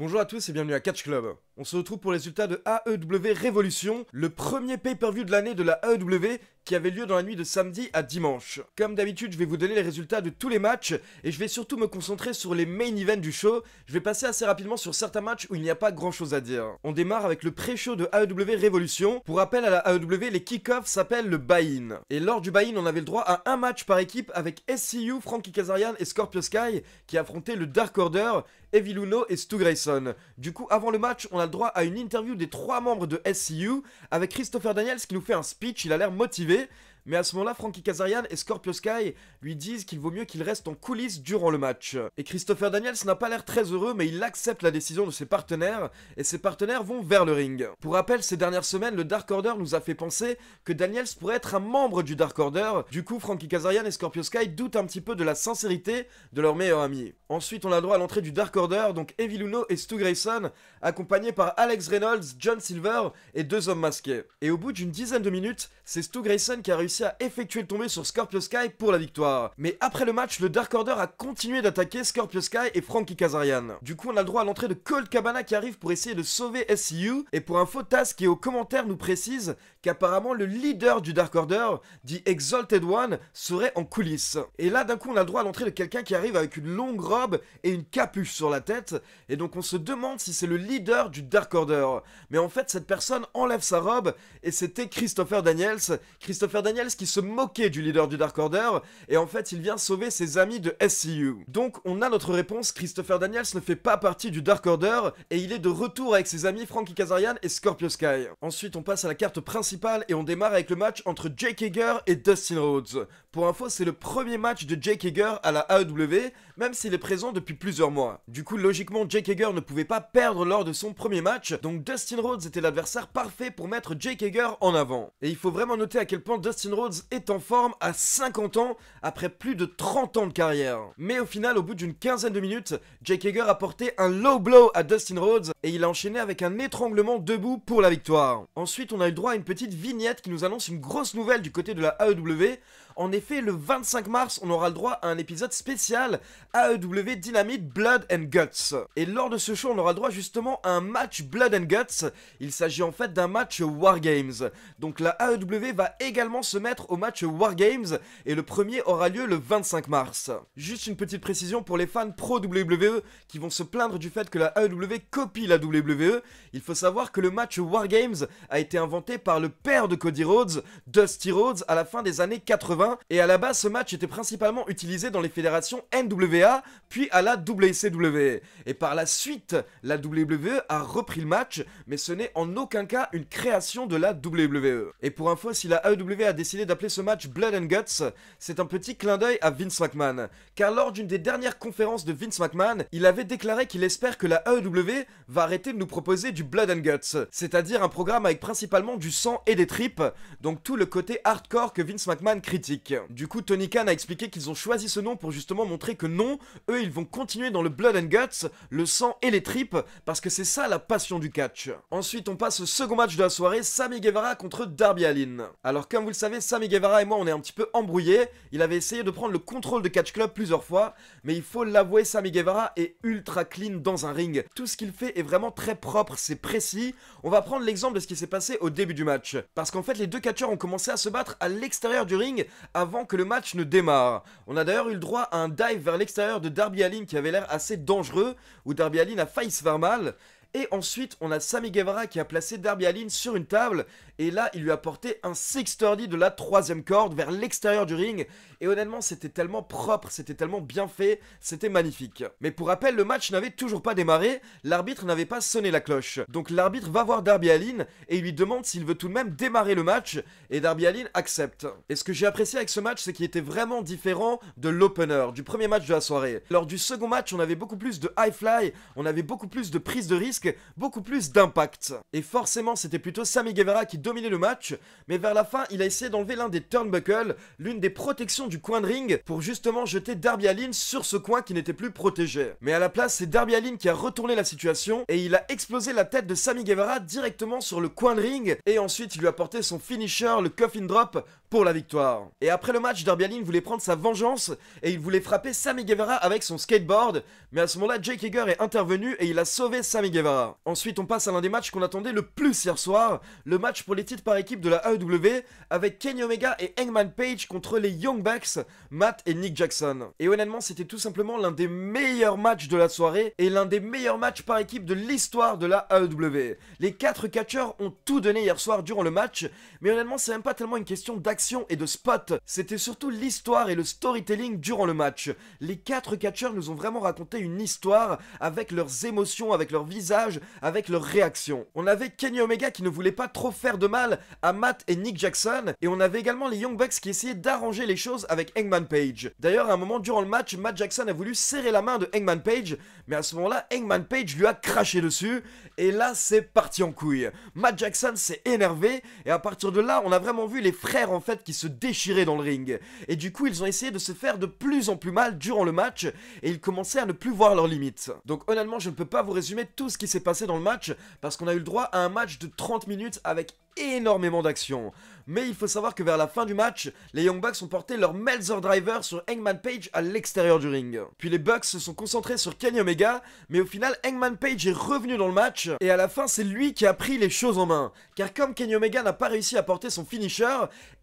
Bonjour à tous et bienvenue à Catch Club. On se retrouve pour les résultats de AEW Révolution, le premier pay-per-view de l'année de la AEW qui avait lieu dans la nuit de samedi à dimanche. Comme d'habitude, je vais vous donner les résultats de tous les matchs et je vais surtout me concentrer sur les main events du show. Je vais passer assez rapidement sur certains matchs où il n'y a pas grand chose à dire. On démarre avec le pré-show de AEW Révolution. Pour rappel, à la AEW, les kick-offs s'appellent le buy-in. Et lors du buy-in, on avait le droit à un match par équipe avec SCU, Frankie Kazarian et Scorpio Sky qui affrontaient le Dark Order, Evil Uno et Stu Grayson. Du coup, avant le match, on a le droit à une interview des 3 membres de SCU avec Christopher Daniels qui nous fait un speech, il a l'air motivé. Mais à ce moment-là, Frankie Kazarian et Scorpio Sky lui disent qu'il vaut mieux qu'il reste en coulisses durant le match. Et Christopher Daniels n'a pas l'air très heureux, mais il accepte la décision de ses partenaires, et ses partenaires vont vers le ring. Pour rappel, ces dernières semaines, le Dark Order nous a fait penser que Daniels pourrait être un membre du Dark Order. Du coup, Frankie Kazarian et Scorpio Sky doutent un petit peu de la sincérité de leur meilleur ami. Ensuite, on a droit à l'entrée du Dark Order, donc Evil Uno et Stu Grayson, accompagnés par Alex Reynolds, John Silver et 2 hommes masqués. Et au bout d'une dizaine de minutes, c'est Stu Grayson qui a réussi à effectuer le tombé sur Scorpio Sky pour la victoire. Mais après le match, le Dark Order a continué d'attaquer Scorpio Sky et Frankie Kazarian. Du coup, on a le droit à l'entrée de Colt Cabana qui arrive pour essayer de sauver SCU. Et pour info, Taz qui est aux commentaires nous précise qu'apparemment le leader du Dark Order, dit Exalted One, serait en coulisses. Et là, d'un coup, on a le droit à l'entrée de quelqu'un qui arrive avec une longue robe et une capuche sur la tête. Et donc, on se demande si c'est le leader du Dark Order. Mais en fait, cette personne enlève sa robe et c'était Christopher Daniels. Christopher Daniels qui se moquait du leader du Dark Order. Et en fait, il vient sauver ses amis de SCU. Donc, on a notre réponse. Christopher Daniels ne fait pas partie du Dark Order et il est de retour avec ses amis Frankie Kazarian et Scorpio Sky. Ensuite, on passe à la carte principale et on démarre avec le match entre Jake Hager et Dustin Rhodes. Pour info, c'est le premier match de Jake Hager à la AEW, même s'il est présent depuis plusieurs mois. Du coup, logiquement, Jake Hager ne pouvait pas perdre lors de son premier match, donc Dustin Rhodes était l'adversaire parfait pour mettre Jake Hager en avant. Et il faut vraiment noter à quel point Dustin Rhodes est en forme à 50 ans, après plus de 30 ans de carrière. Mais au final, au bout d'une quinzaine de minutes, Jake Hager a porté un low blow à Dustin Rhodes et il a enchaîné avec un étranglement debout pour la victoire. Ensuite, on a eu le droit à une petite vignette qui nous annonce une grosse nouvelle du côté de la AEW. En effet, le 25 mars, on aura le droit à un épisode spécial AEW Dynamite Blood and Guts. Et lors de ce show, on aura le droit justement à un match Blood and Guts. Il s'agit en fait d'un match Wargames. Donc la AEW va également se mettre au match Wargames et le premier aura lieu le 25 mars. Juste une petite précision pour les fans pro WWE qui vont se plaindre du fait que la AEW copie la WWE. Il faut savoir que le match Wargames a été inventé par le père de Cody Rhodes, Dusty Rhodes, à la fin des années 80. Et à la base, ce match était principalement utilisé dans les fédérations NWA, puis à la WCW. Et par la suite, la WWE a repris le match, mais ce n'est en aucun cas une création de la WWE. Et pour info, si la AEW a décidé d'appeler ce match Blood and Guts, c'est un petit clin d'œil à Vince McMahon. Car lors d'une des dernières conférences de Vince McMahon, il avait déclaré qu'il espère que la AEW va arrêter de nous proposer du Blood and Guts, c'est-à-dire un programme avec principalement du sang et des tripes, donc tout le côté hardcore que Vince McMahon critique. Du coup, Tony Khan a expliqué qu'ils ont choisi ce nom pour justement montrer que non, eux ils vont continuer dans le Blood and Guts, le sang et les tripes, parce que c'est ça la passion du catch. Ensuite, on passe au second match de la soirée, Sammy Guevara contre Darby Allin. Alors comme vous le savez, Sammy Guevara et moi on est un petit peu embrouillés, il avait essayé de prendre le contrôle de Catch Club plusieurs fois, mais il faut l'avouer, Sammy Guevara est ultra clean dans un ring. Tout ce qu'il fait est vraiment très propre, c'est précis. On va prendre l'exemple de ce qui s'est passé au début du match, parce qu'en fait les deux catcheurs ont commencé à se battre à l'extérieur du ring avant que le match ne démarre. On a d'ailleurs eu le droit à un dive vers l'extérieur de Darby Allin qui avait l'air assez dangereux, où Darby Allin a failli se faire mal. Et ensuite, on a Sammy Guevara qui a placé Darby Allin sur une table. Et là, il lui a porté un 630 de la 3ème corde vers l'extérieur du ring. Et honnêtement, c'était tellement propre, c'était tellement bien fait, c'était magnifique. Mais pour rappel, le match n'avait toujours pas démarré, l'arbitre n'avait pas sonné la cloche. Donc l'arbitre va voir Darby Allin et il lui demande s'il veut tout de même démarrer le match. Et Darby Allin accepte. Et ce que j'ai apprécié avec ce match, c'est qu'il était vraiment différent de l'opener, du premier match de la soirée. Lors du second match, on avait beaucoup plus de high fly, on avait beaucoup plus de prise de risque, beaucoup plus d'impact. Et forcément, c'était plutôt Sammy Guevara qui dominait le match, mais vers la fin, il a essayé d'enlever l'un des turnbuckles, l'une des protections du coin de ring, pour justement jeter Darby Allin sur ce coin qui n'était plus protégé. Mais à la place, c'est Darby Allin qui a retourné la situation, et il a explosé la tête de Sammy Guevara directement sur le coin de ring, et ensuite il lui a porté son finisher, le coffin drop, pour la victoire. Et après le match, Darby Allin voulait prendre sa vengeance et il voulait frapper Sammy Guevara avec son skateboard, mais à ce moment-là, Jake Hager est intervenu et il a sauvé Sammy Guevara. Ensuite, on passe à l'un des matchs qu'on attendait le plus hier soir, le match pour les titres par équipe de la AEW, avec Kenny Omega et Hangman Page contre les Young Bucks, Matt et Nick Jackson. Et honnêtement, c'était tout simplement l'un des meilleurs matchs de la soirée et l'un des meilleurs matchs par équipe de l'histoire de la AEW. Les 4 catcheurs ont tout donné hier soir durant le match, mais honnêtement, c'est même pas tellement une question d'action et de spot, c'était surtout l'histoire et le storytelling durant le match. Les 4 catcheurs nous ont vraiment raconté une histoire avec leurs émotions, avec leur visage, avec leurs réactions. On avait Kenny Omega qui ne voulait pas trop faire de mal à Matt et Nick Jackson, et on avait également les Young Bucks qui essayaient d'arranger les choses avec Hangman Page. D'ailleurs, à un moment durant le match, Matt Jackson a voulu serrer la main de Hangman Page, mais à ce moment-là, Hangman Page lui a craché dessus, et là, c'est parti en couille. Matt Jackson s'est énervé, et à partir de là, on a vraiment vu les frères en fait qui se déchiraient dans le ring. Et du coup, ils ont essayé de se faire de plus en plus mal durant le match, et ils commençaient à ne plus voir leurs limites. Donc honnêtement, je ne peux pas vous résumer tout ce qui s'est passé dans le match, parce qu'on a eu le droit à un match de 30 minutes avec énormément d'action. Mais il faut savoir que vers la fin du match, les Young Bucks ont porté leur Meltzer Driver sur Hangman Page à l'extérieur du ring. Puis les Bucks se sont concentrés sur Kenny Omega, mais au final Hangman Page est revenu dans le match, et à la fin c'est lui qui a pris les choses en main. Car comme Kenny Omega n'a pas réussi à porter son finisher,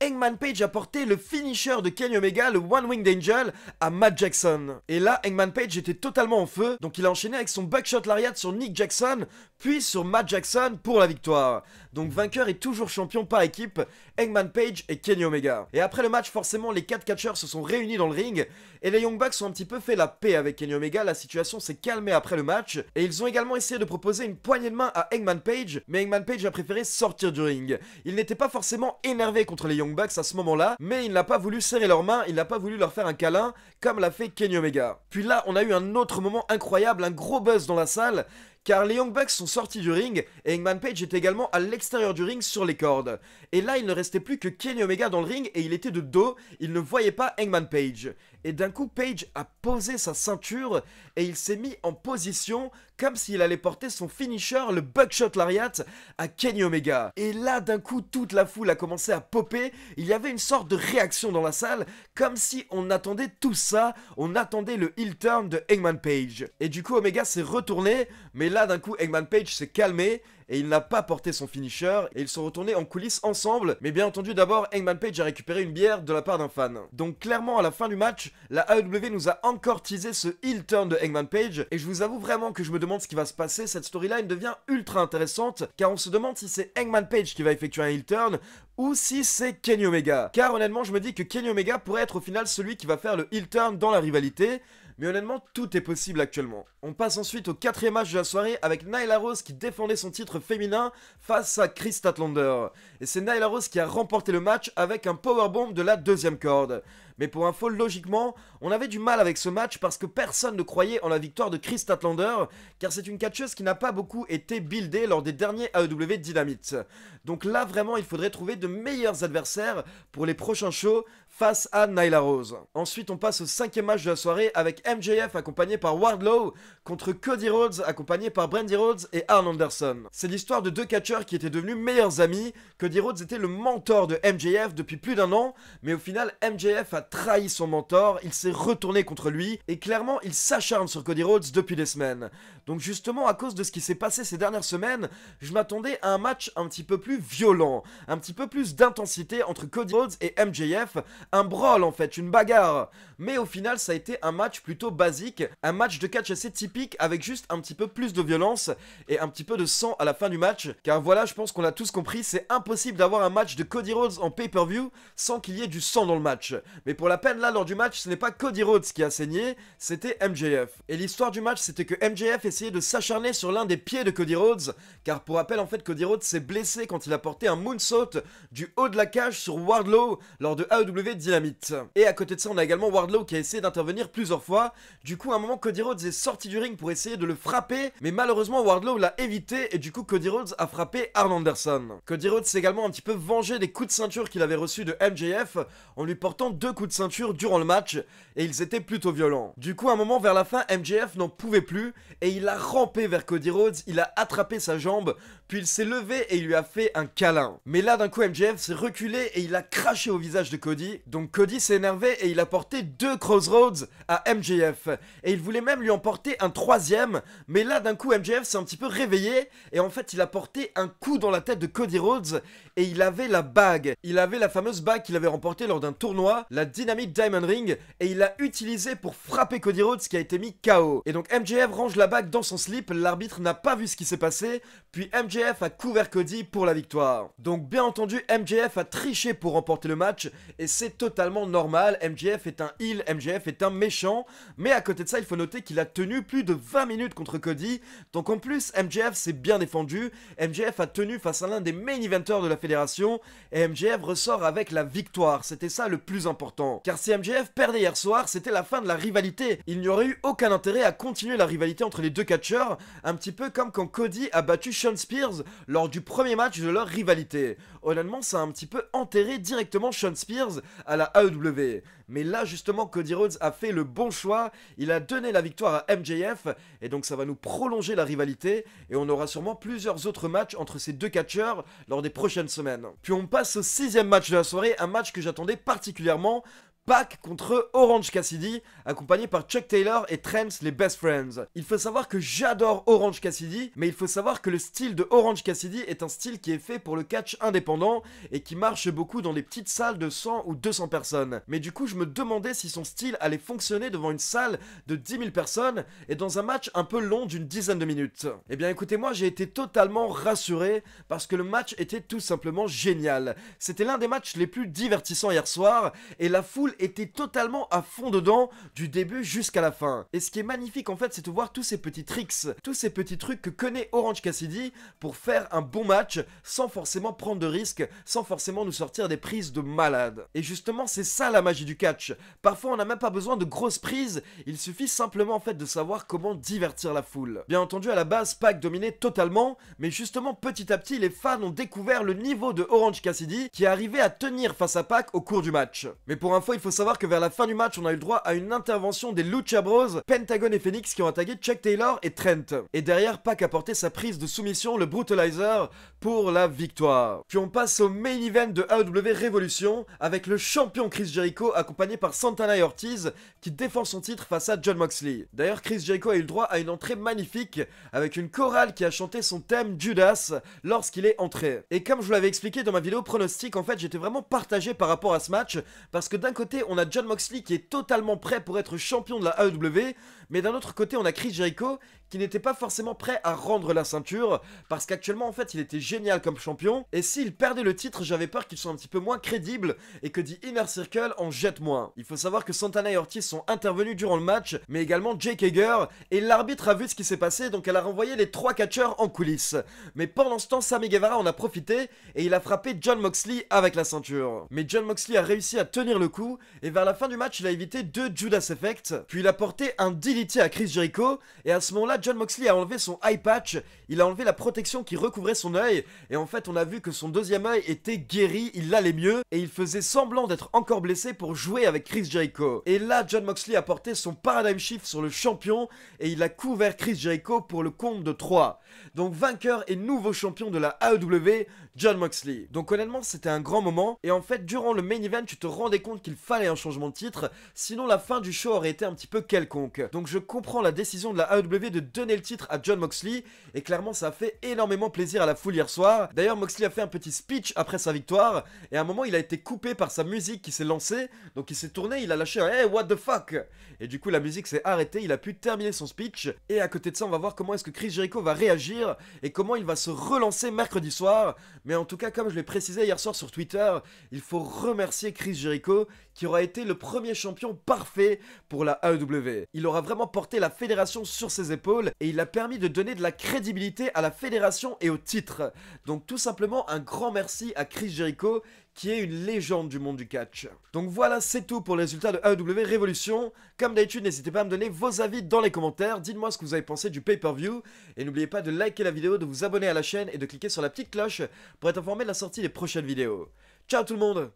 Hangman Page a porté le finisher de Kenny Omega, le One Winged Angel, à Matt Jackson. Et là, Hangman Page était totalement en feu, donc il a enchaîné avec son Buckshot Lariat sur Nick Jackson, puis sur Matt Jackson pour la victoire. Donc vainqueur et toujours champion par équipe, Hangman Page et Kenny Omega. Et après le match, forcément, les 4 catcheurs se sont réunis dans le ring, et les Young Bucks ont un petit peu fait la paix avec Kenny Omega, la situation s'est calmée après le match, et ils ont également essayé de proposer une poignée de main à Hangman Page, mais Hangman Page a préféré sortir du ring. Il n'était pas forcément énervé contre les Young Bucks à ce moment-là, mais il n'a pas voulu serrer leurs mains, il n'a pas voulu leur faire un câlin, comme l'a fait Kenny Omega. Puis là, on a eu un autre moment incroyable, un gros buzz dans la salle, car les Young Bucks sont sortis du ring et Hangman Page est également à l'extérieur du ring sur les cordes. Et là, il ne restait plus que Kenny Omega dans le ring et il était de dos, il ne voyait pas Hangman Page. Et d'un coup, Page a posé sa ceinture et il s'est mis en position comme s'il allait porter son finisher, le Buckshot Lariat, à Kenny Omega. Et là, d'un coup, toute la foule a commencé à popper, il y avait une sorte de réaction dans la salle, comme si on attendait tout ça, on attendait le heel turn de Hangman Page. Et du coup, Omega s'est retourné, mais là, d'un coup, Hangman Page s'est calmé, et il n'a pas porté son finisher, et ils sont retournés en coulisses ensemble, mais bien entendu d'abord Hangman Page a récupéré une bière de la part d'un fan. Donc clairement à la fin du match, la AEW nous a encore teasé ce heel turn de Hangman Page, et je vous avoue vraiment que je me demande ce qui va se passer, cette storyline devient ultra intéressante, car on se demande si c'est Hangman Page qui va effectuer un heel turn, ou si c'est Kenny Omega. Car honnêtement je me dis que Kenny Omega pourrait être au final celui qui va faire le heel turn dans la rivalité, mais honnêtement, tout est possible actuellement. On passe ensuite au 4e match de la soirée avec Nyla Rose qui défendait son titre féminin face à Kris Statlander. Et c'est Nyla Rose qui a remporté le match avec un powerbomb de la 2e corde. Mais pour info, logiquement, on avait du mal avec ce match parce que personne ne croyait en la victoire de Kris Statlander, car c'est une catcheuse qui n'a pas beaucoup été buildée lors des derniers AEW Dynamite. Donc là, vraiment, il faudrait trouver de meilleurs adversaires pour les prochains shows face à Nyla Rose. Ensuite, on passe au 5e match de la soirée avec MJF accompagné par Wardlow contre Cody Rhodes accompagné par Brandi Rhodes et Arn Anderson. C'est l'histoire de 2 catcheurs qui étaient devenus meilleurs amis. Cody Rhodes était le mentor de MJF depuis plus d'1 an, mais au final, MJF a trahi son mentor, il s'est retourné contre lui, et clairement, il s'acharne sur Cody Rhodes depuis des semaines. Donc justement, à cause de ce qui s'est passé ces dernières semaines, je m'attendais à un match un petit peu plus violent, un petit peu plus d'intensité entre Cody Rhodes et MJF, un brawl en fait, une bagarre. Mais au final, ça a été un match plutôt basique, un match de catch assez typique avec juste un petit peu plus de violence et un petit peu de sang à la fin du match, car voilà, je pense qu'on a tous compris, c'est impossible d'avoir un match de Cody Rhodes en pay-per-view sans qu'il y ait du sang dans le match. Mais pour la peine, là, lors du match, ce n'est pas Cody Rhodes qui a saigné, c'était MJF. Et l'histoire du match, c'était que MJF essayait de s'acharner sur l'un des pieds de Cody Rhodes, car pour rappel, en fait, Cody Rhodes s'est blessé quand il a porté un moonsault du haut de la cage sur Wardlow lors de AEW Dynamite. Et à côté de ça, on a également Wardlow qui a essayé d'intervenir plusieurs fois. Du coup, à un moment, Cody Rhodes est sorti du ring pour essayer de le frapper, mais malheureusement, Wardlow l'a évité et du coup, Cody Rhodes a frappé Arn Anderson. Cody Rhodes s'est également un petit peu vengé des coups de ceinture qu'il avait reçus de MJF en lui portant 2 coups de ceinture durant le match, et ils étaient plutôt violents. Du coup, à un moment, vers la fin, MJF n'en pouvait plus et il a rampé vers Cody Rhodes, il a attrapé sa jambe, puis il s'est levé et il lui a fait un câlin. Mais là d'un coup MJF s'est reculé et il a craché au visage de Cody. Donc Cody s'est énervé et il a porté 2 Crossroads à MJF. Et il voulait même lui en porter un 3e, mais là d'un coup MJF s'est un petit peu réveillé et en fait il a porté un coup dans la tête de Cody Rhodes et il avait la bague. Il avait la fameuse bague qu'il avait remportée lors d'un tournoi, la Dynamite Diamond Ring, et il l'a utilisée pour frapper Cody Rhodes qui a été mis KO. Et donc MJF range la bague dans son slip, l'arbitre n'a pas vu ce qui s'est passé, puis MJF a couvert Cody pour la victoire. Donc bien entendu MJF a triché pour remporter le match et c'est totalement normal, MJF est un heel, MJF est un méchant, mais à côté de ça il faut noter qu'il a tenu plus de 20 minutes contre Cody, donc en plus MJF s'est bien défendu, MJF a tenu face à l'un des main eventers de la fédération et MJF ressort avec la victoire, c'était ça le plus important. Car si MJF perdait hier soir, c'était la fin de la rivalité, il n'y aurait eu aucun intérêt à continuer la rivalité entre les deux catcheurs, un petit peu comme quand Cody a battu Shawn Spears lors du premier match de leur rivalité. Honnêtement ça a un petit peu enterré directement Shawn Spears à la AEW. Mais là justement Cody Rhodes a fait le bon choix, il a donné la victoire à MJF et donc ça va nous prolonger la rivalité et on aura sûrement plusieurs autres matchs entre ces deux catcheurs lors des prochaines semaines. Puis on passe au 6e match de la soirée, un match que j'attendais particulièrement. Pac contre Orange Cassidy, accompagné par Chuck Taylor et Trent, les Best Friends. Il faut savoir que j'adore Orange Cassidy, mais il faut savoir que le style de Orange Cassidy est un style qui est fait pour le catch indépendant et qui marche beaucoup dans des petites salles de 100 ou 200 personnes. Mais du coup, je me demandais si son style allait fonctionner devant une salle de 10 000 personnes et dans un match un peu long d'une dizaine de minutes. Eh bien écoutez-moi, j'ai été totalement rassuré parce que le match était tout simplement génial. C'était l'un des matchs les plus divertissants hier soir et la foule était totalement à fond dedans du début jusqu'à la fin. Et ce qui est magnifique en fait, c'est de voir tous ces petits tricks, tous ces petits trucs que connaît Orange Cassidy pour faire un bon match sans forcément prendre de risques, sans forcément nous sortir des prises de malade. Et justement, c'est ça la magie du catch. Parfois, on n'a même pas besoin de grosses prises, il suffit simplement en fait de savoir comment divertir la foule. Bien entendu, à la base, Pac dominait totalement, mais justement petit à petit, les fans ont découvert le niveau de Orange Cassidy qui est arrivé à tenir face à Pac au cours du match. Mais pour info, il faut savoir que vers la fin du match, on a eu le droit à une intervention des Lucha Bros, Pentagon et Phoenix qui ont attaqué Chuck Taylor et Trent. Et derrière, Pac a porté sa prise de soumission, le Brutalizer, pour la victoire. Puis on passe au main event de AEW Revolution avec le champion Chris Jericho accompagné par Santana et Ortiz qui défend son titre face à Jon Moxley. D'ailleurs, Chris Jericho a eu le droit à une entrée magnifique avec une chorale qui a chanté son thème Judas lorsqu'il est entré. Et comme je vous l'avais expliqué dans ma vidéo pronostic, en fait, j'étais vraiment partagé par rapport à ce match parce que d'un côté, on a Jon Moxley qui est totalement prêt pour être champion de la AEW, mais d'un autre côté, on a Chris Jericho qui n'était pas forcément prêt à rendre la ceinture, parce qu'actuellement, en fait, il était génial comme champion, et s'il perdait le titre, j'avais peur qu'il soit un petit peu moins crédible, et que The Inner Circle en jette moins. Il faut savoir que Santana et Ortiz sont intervenus durant le match, mais également Jake Hager, et l'arbitre a vu ce qui s'est passé, donc elle a renvoyé les 3 catcheurs en coulisses. Mais pendant ce temps, Sammy Guevara en a profité, et il a frappé Jon Moxley avec la ceinture. Mais Jon Moxley a réussi à tenir le coup, et vers la fin du match, il a évité 2 Judas Effect, puis il a porté un DDT à Chris Jericho, et à ce moment-là, Jon Moxley a enlevé son eye patch, il a enlevé la protection qui recouvrait son œil, et en fait on a vu que son deuxième œil était guéri, il allait mieux, et il faisait semblant d'être encore blessé pour jouer avec Chris Jericho. Et là, Jon Moxley a porté son Paradigm Shift sur le champion, et il a couvert Chris Jericho pour le compte de 3. Donc vainqueur et nouveau champion de la AEW, Jon Moxley. Donc honnêtement, c'était un grand moment, et en fait, durant le main event, tu te rendais compte qu'il fallait un changement de titre, sinon la fin du show aurait été un petit peu quelconque. Donc je comprends la décision de la AEW de donner le titre à Jon Moxley, et clairement ça a fait énormément plaisir à la foule hier soir. D'ailleurs Moxley a fait un petit speech après sa victoire, et à un moment il a été coupé par sa musique qui s'est lancée, donc il s'est tourné, il a lâché un hey what the fuck, et du coup la musique s'est arrêtée, il a pu terminer son speech, et à côté de ça on va voir comment est-ce que Chris Jericho va réagir, et comment il va se relancer mercredi soir. Mais en tout cas, comme je l'ai précisé hier soir sur Twitter, il faut remercier Chris Jericho qui aura été le premier champion parfait pour la AEW. Il aura vraiment porté la fédération sur ses épaules et il a permis de donner de la crédibilité à la fédération et au titre. Donc tout simplement un grand merci à Chris Jericho qui est une légende du monde du catch. Donc voilà, c'est tout pour les résultats de AEW Revolution. Comme d'habitude, n'hésitez pas à me donner vos avis dans les commentaires, dites-moi ce que vous avez pensé du pay-per-view, et n'oubliez pas de liker la vidéo, de vous abonner à la chaîne et de cliquer sur la petite cloche pour être informé de la sortie des prochaines vidéos. Ciao tout le monde!